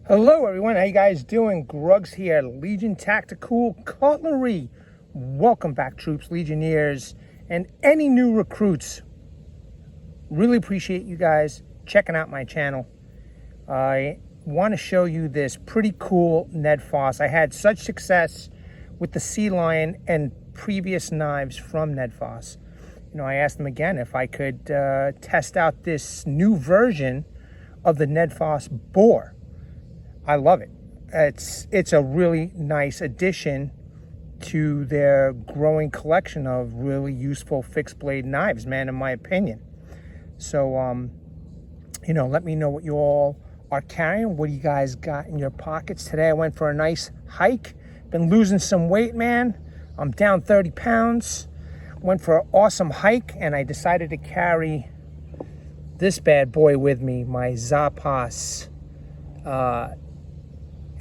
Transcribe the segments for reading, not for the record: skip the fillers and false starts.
Hello everyone, how you guys doing? Grugs here, Legion Tactical Cutlery. Welcome back, troops, Legionnaires, and any new recruits. Really appreciate you guys checking out my channel. I want to show you this pretty cool Nedfoss. I had such success with the Sea Lion and previous knives from Nedfoss. You know, I asked them again if I could test out this new version of the Nedfoss Boar. I love it. It's a really nice addition to their growing collection of really useful fixed blade knives, man, in my opinion. So, you know, let me know what you all are carrying. What do you guys got in your pockets today? I went for a nice hike. Been losing some weight, man. I'm down 30 pounds. Went for an awesome hike, and I decided to carry this bad boy with me, my Zapas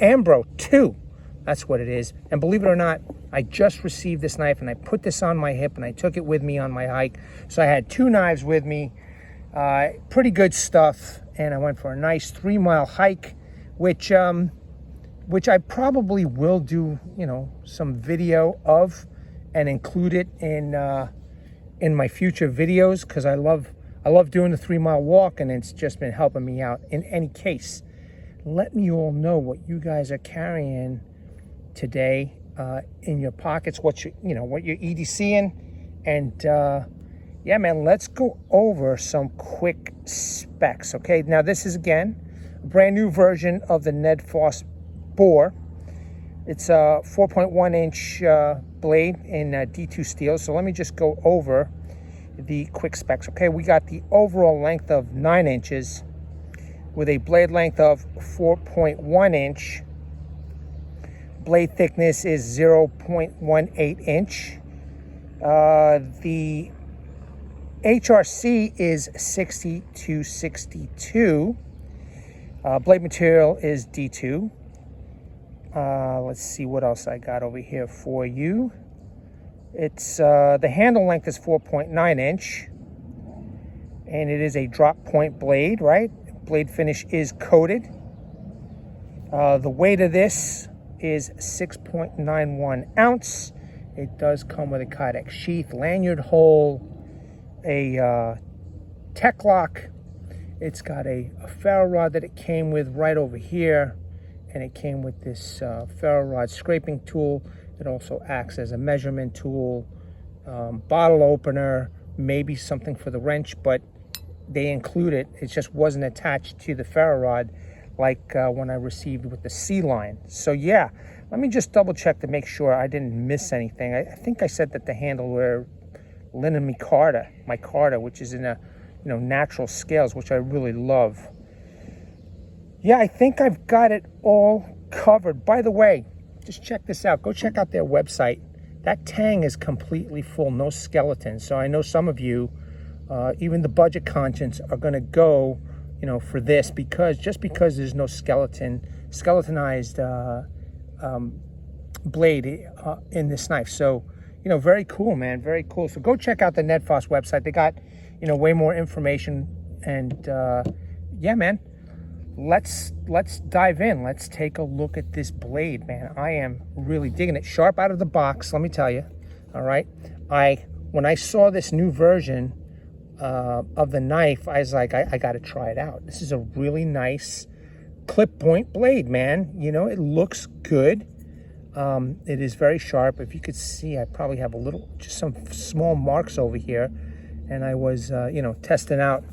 Ambro 2, that's what it is. And believe it or not, I just received this knife and I put this on my hip and I took it with me on my hike. So I had two knives with me, pretty good stuff. And I went for a nice 3-mile hike, which I probably will do, you know, some video of and include it in my future videos, because I love doing the 3-mile walk, and it's just been helping me out. In any case, let me all know what you guys are carrying today in your pockets, what you're EDCing, and yeah, man, let's go over some quick specs. Okay, now this is again a brand new version of the Nedfoss Boar. It's a 4.1 inch blade in D2 steel. So let me just go over the quick specs. Okay, we got the overall length of 9 inches. With a blade length of 4.1 inch. Blade thickness is 0.18 inch. The HRC is 60 to 62. Blade material is D2. Let's see what else I got over here for you. It's the handle length is 4.9 inch. And it is a drop point blade, right? Blade finish is coated. The weight of this is 6.91 ounce. It does come with a kydex sheath, lanyard hole, a tech lock. It's got a ferro rod that it came with right over here, and it came with this ferro rod scraping tool. It also acts as a measurement tool, bottle opener, maybe something for the wrench, but they include it. It just wasn't attached to the ferro rod like when I received with the Sea Lion. So yeah, let me just double check to make sure I didn't miss anything. I think I said that the handle were linen micarta, which is in a natural scales, which I really love. Yeah, I think I've got it all covered. By the way, just check this out. Go check out their website. That tang is completely full, no skeleton. So I know some of you, even the budget conscience, are going to go, for this because there's no skeletonized blade in this knife. So, very cool, man, very cool. So go check out the Nedfoss website. They got, way more information. And yeah, man, let's dive in. Let's take a look at this blade, man. I am really digging it. Sharp out of the box, let me tell you. All right, when I saw this new version of the knife, I was like, I got to try it out. This is a really nice clip point blade, man. It looks good. It is very sharp. If you could see, I probably have just some small marks over here. And I was, testing out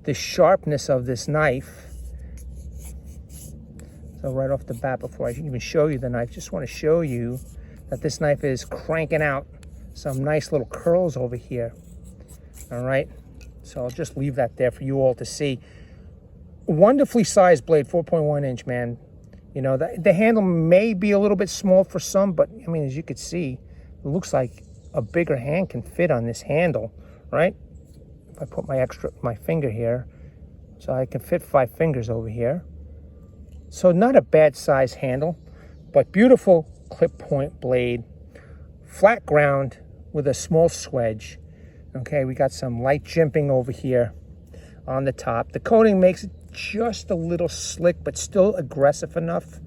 the sharpness of this knife. So right off the bat, before I even show you the knife, just want to show you that this knife is cranking out some nice little curls over here. All right, so I'll just leave that there for you all to see. Wonderfully sized blade, 4.1 inch, man. The handle may be a little bit small for some, but I mean, as you could see, it looks like a bigger hand can fit on this handle, right? If I put my finger here, so I can fit 5 fingers over here. So not a bad size handle, but beautiful clip point blade, flat ground with a small swedge. Okay, we got some light jimping over here on the top. The coating makes it just a little slick, but still aggressive enough.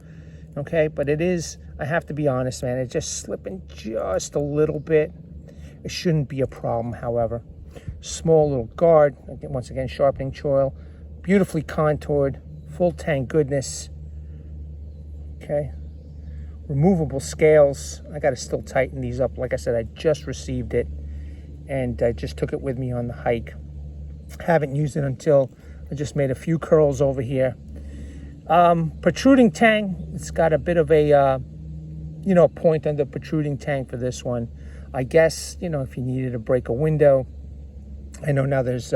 Okay, but it is, I have to be honest, man, it's just slipping just a little bit. It shouldn't be a problem, however. Small little guard, once again, sharpening choil, beautifully contoured, full tang goodness. Okay, removable scales. I got to still tighten these up. Like I said, I just received it, and I just took it with me on the hike. Haven't used it until I just made a few curls over here. Protruding tang, it's got a bit of a, point on the protruding tang for this one. I guess, if you needed to break a window, I know now there's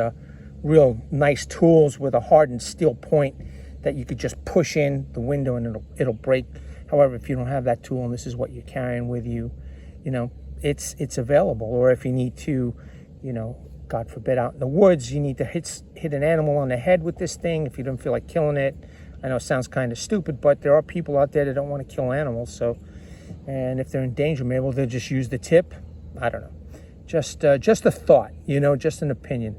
real nice tools with a hardened steel point that you could just push in the window and it'll break. However, if you don't have that tool and this is what you're carrying with you, it's available. Or if you need to, God forbid, out in the woods, you need to hit an animal on the head with this thing if you don't feel like killing it. I know it sounds kind of stupid, but there are people out there that don't want to kill animals. So, and if they're in danger, maybe they'll just use the tip. I don't know. Just a thought, just an opinion.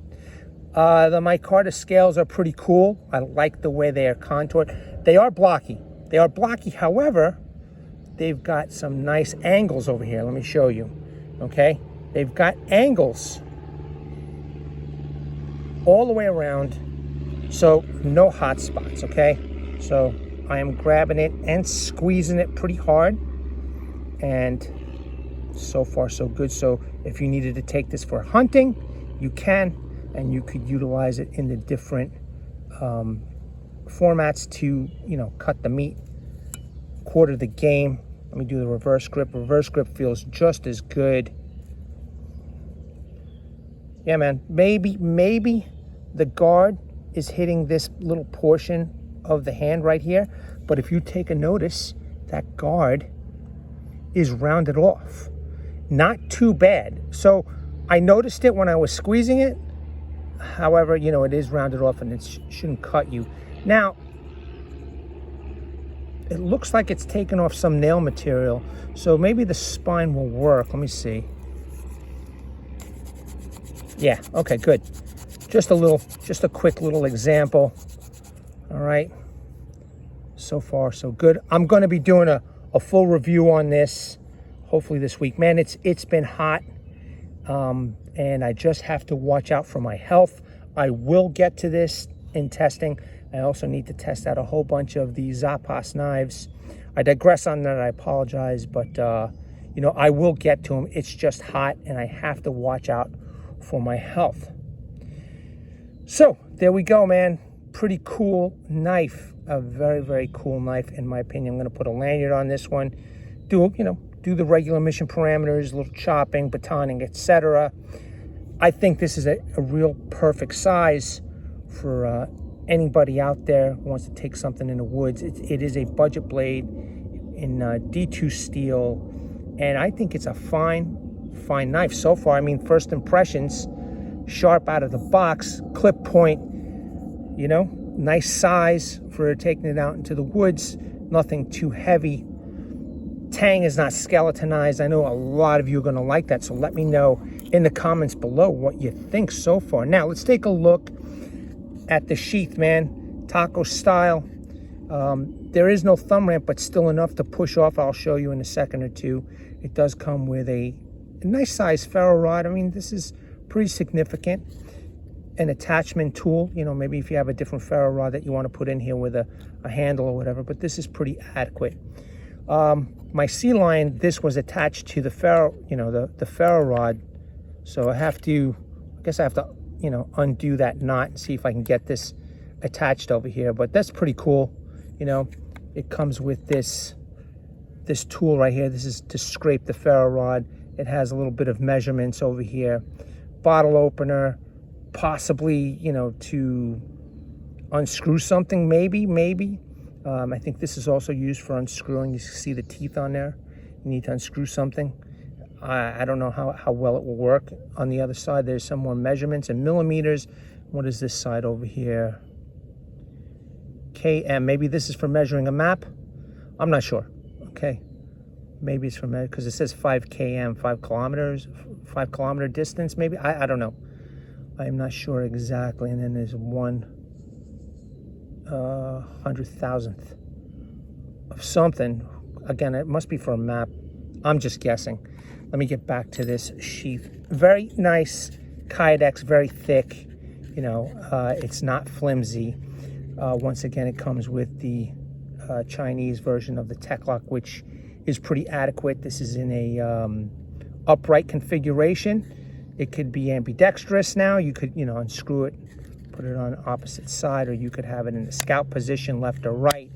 The micarta scales are pretty cool. I like the way they are contoured. They are blocky. However, they've got some nice angles over here. Let me show you. Okay, they've got angles all the way around, so no hot spots. Okay, so I am grabbing it and squeezing it pretty hard, and so far so good. So if you needed to take this for hunting, you can, and you could utilize it in the different formats to cut the meat, quarter the game. Let me do the reverse grip. Reverse grip feels just as good. Yeah, man, maybe the guard is hitting this little portion of the hand right here, but if you take a notice, that guard is rounded off. Not too bad. So I noticed it when I was squeezing it. However, it is rounded off and it shouldn't cut you. Now, it looks like it's taken off some nail material, so maybe the spine will work. Let me see. Yeah, okay, good. Just a quick little example. All right. So far, so good. I'm going to be doing a full review on this, hopefully this week. Man, it's been hot, and I just have to watch out for my health. I will get to this in testing. I also need to test out a whole bunch of the Nedfoss knives. I digress on that, I apologize, but I will get to them. It's just hot, and I have to watch out for my health. So there we go, man. Pretty cool knife. A very, very cool knife, in my opinion. I'm going to put a lanyard on this one. Do the regular mission parameters, a little chopping, batoning, etc. I think this is a real perfect size for anybody out there who wants to take something in the woods. It is a budget blade in D2 steel, and I think it's a fine knife so far. I mean, first impressions, sharp out of the box, clip point, nice size for taking it out into the woods, nothing too heavy. Tang is not skeletonized. I know a lot of you are going to like that, so let me know in the comments below what you think so far. Now, let's take a look at the sheath, man. Taco style. There is no thumb ramp, but still enough to push off. I'll show you in a second or two. It does come with a nice size ferro rod. I mean, this is pretty significant. An attachment tool, maybe if you have a different ferro rod that you want to put in here with a handle or whatever, but this is pretty adequate. My sea line, this was attached to the ferro, the ferro rod. So I guess I have to, undo that knot and see if I can get this attached over here, but that's pretty cool. It comes with this tool right here. This is to scrape the ferro rod. It has a little bit of measurements over here. Bottle opener, possibly, to unscrew something, maybe. I think this is also used for unscrewing. You see the teeth on there. You need to unscrew something. I don't know how well it will work. On the other side, there's some more measurements in millimeters. What is this side over here? km. Maybe this is for measuring a map. I'm not sure. Okay. Maybe it's for because it says 5 km, 5 kilometers, 5 kilometer distance. Maybe I don't know. I'm not sure exactly. And then there's one 100,000th of something. Again, it must be for a map. I'm just guessing. Let me get back to this sheath. Very nice kydex, very thick. You know, it's not flimsy. Once again, it comes with the Chinese version of the Tech-Lock, which is pretty adequate. This is in a upright configuration. It could be ambidextrous now. You could, you know, unscrew it, put it on the opposite side, or you could have it in the scout position, left or right.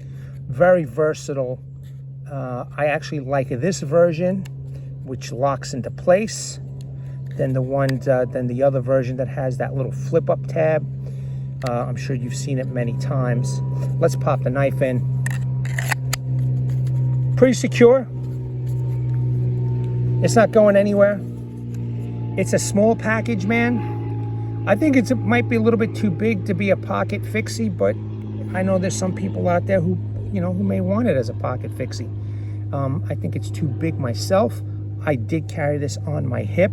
Very versatile. I actually like this version, which locks into place, than the other version that has that little flip-up tab. I'm sure you've seen it many times. Let's pop the knife in. Pretty secure. It's not going anywhere. It's a small package, man. I think it might be a little bit too big to be a pocket fixie, but I know there's some people out there who, you know, who may want it as a pocket fixie. I think it's too big myself. I did carry this on my hip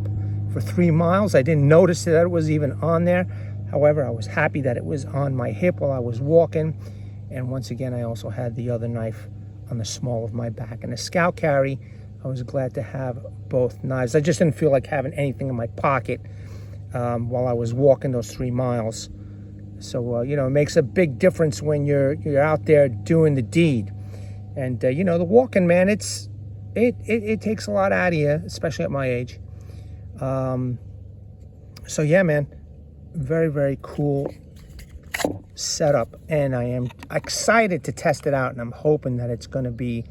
for 3 miles. I didn't notice that it was even on there. However, I was happy that it was on my hip while I was walking. And once again, I also had the other knife on the small of my back. And the scout carry, I was glad to have both knives. I just didn't feel like having anything in my pocket while I was walking those 3 miles. So, you know, it makes a big difference when you're out there doing the deed. And, you know, the walking, man, it takes a lot out of you, especially at my age. So, yeah, man, very, very cool setup. And I am excited to test it out. And I'm hoping that it's going to be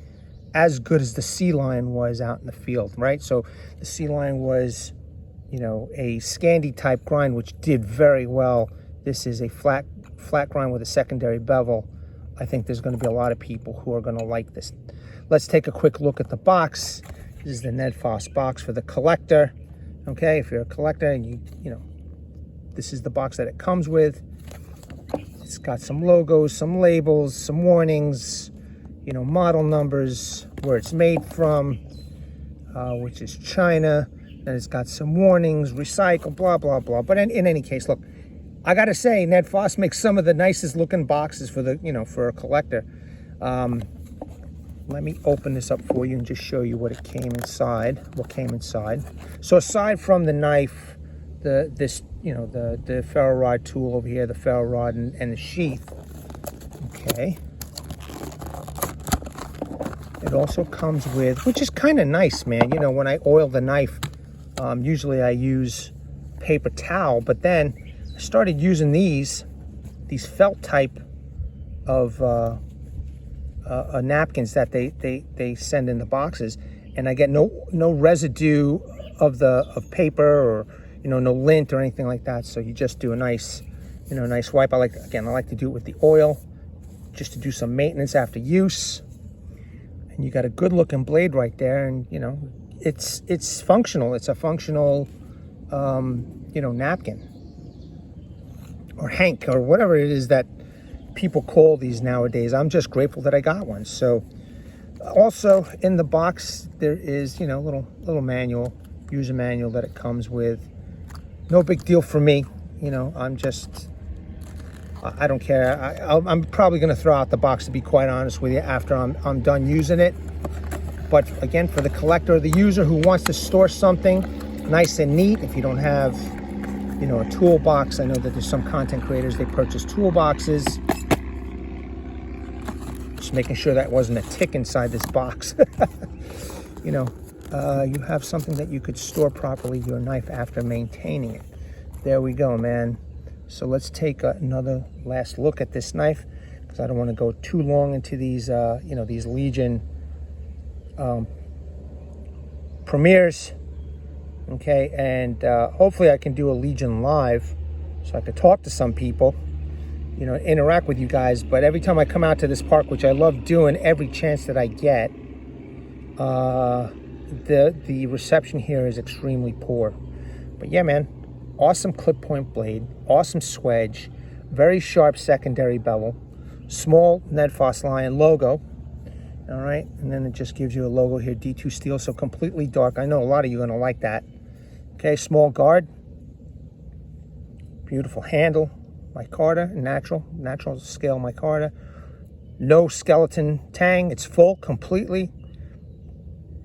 as good as the Sea Lion was out in the field, right? So the Sea Lion was, you know, a Scandi type grind, which did very well. This is a flat grind with a secondary bevel. I think there's going to be a lot of people who are going to like this. Let's take a quick look at the box. This is the Nedfoss box for the collector. Okay, if you're a collector and you know, this is the box that it comes with. It's got some logos, some labels, some warnings, you know, model numbers, where it's made from, which is China. Then it's got some warnings, recycle, blah, blah, blah. But in any case, look, I got to say, Nedfoss makes some of the nicest looking boxes for the, you know, for a collector. Let me open this up for you and just show you what it came inside, what came inside. So aside from the knife, this, you know, the ferro rod tool over here, the ferro rod and the sheath, okay. It also comes with, which is kind of nice, man. You know, when I oil the knife, usually I use paper towel, but then I started using these felt type of napkins that they send in the boxes, and I get no residue of paper, or, you know, no lint or anything like that. So you just do a nice, you know, nice wipe. I like to do it with the oil, just to do some maintenance after use. And you got a good looking blade right there, and you know, it's functional. It's a functional, you know, napkin or hank or whatever it is that people call these nowadays. I'm just grateful that I got one. So also in the box there is, you know, little manual, user manual that it comes with. No big deal for me, you know. I don't care. I'm probably going to throw out the box, to be quite honest with you, after I'm done using it. But again, for the collector or the user who wants to store something nice and neat, if you don't have, you know, a toolbox. I know that there's some content creators, they purchase toolboxes. Just making sure that wasn't a tick inside this box. You know, you have something that you could store properly your knife after maintaining it. There we go, man. So let's take another last look at this knife, because I don't want to go too long into these, you know, these Legion premieres. Okay, and hopefully I can do a Legion live, so I could talk to some people, you know, interact with you guys. But every time I come out to this park, which I love doing every chance that I get, the reception here is extremely poor. But yeah, man, awesome clip point blade, awesome swedge, very sharp secondary bevel, small Nedfoss Lion logo. All right, and then it just gives you a logo here, D2 steel, so completely dark. I know a lot of you are going to like that. Okay, small guard, beautiful handle, micarta, natural scale micarta. No skeleton tang. It's full completely.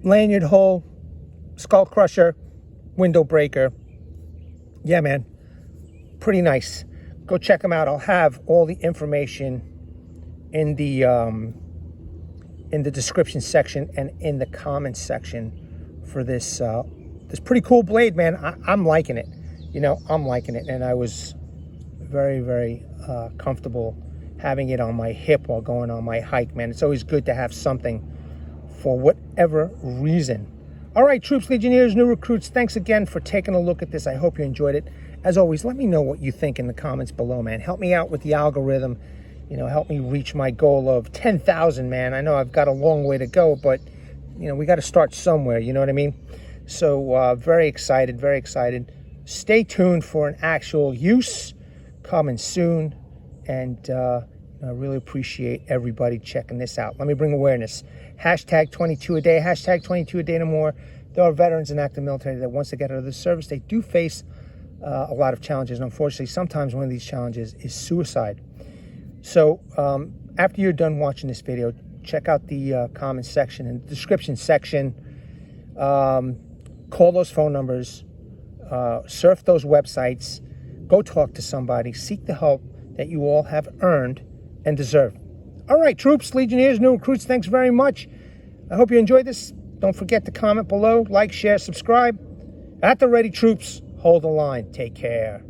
Lanyard hole, skull crusher, window breaker. Yeah, man, pretty nice. Go check them out. I'll have all the information in the description section and in the comments section for this this pretty cool blade, man. I'm liking it. You know, I'm liking it, and I was very, very comfortable having it on my hip while going on my hike, man. It's always good to have something for whatever reason. All right, troops, legionnaires, new recruits, thanks again for taking a look at this. I hope you enjoyed it. As always, let me know what you think in the comments below, man. Help me out with the algorithm. You know, help me reach my goal of 10,000, man. I know I've got a long way to go, but, you know, we got to start somewhere, you know what I mean? So, very excited, very excited. Stay tuned for an actual use coming soon, and I really appreciate everybody checking this out. Let me bring awareness. Hashtag 22 a day, hashtag 22 a day no more. There are veterans and active military that once they get out of the service, they do face a lot of challenges. And unfortunately, sometimes one of these challenges is suicide. So after you're done watching this video, check out the comment section and the description section. Call those phone numbers, surf those websites, go talk to somebody, seek the help that you all have earned and deserve. All right, troops, legionnaires, new recruits, thanks very much. I hope you enjoyed this. Don't forget to comment below, like, share, subscribe. At the ready, troops, hold the line. Take care.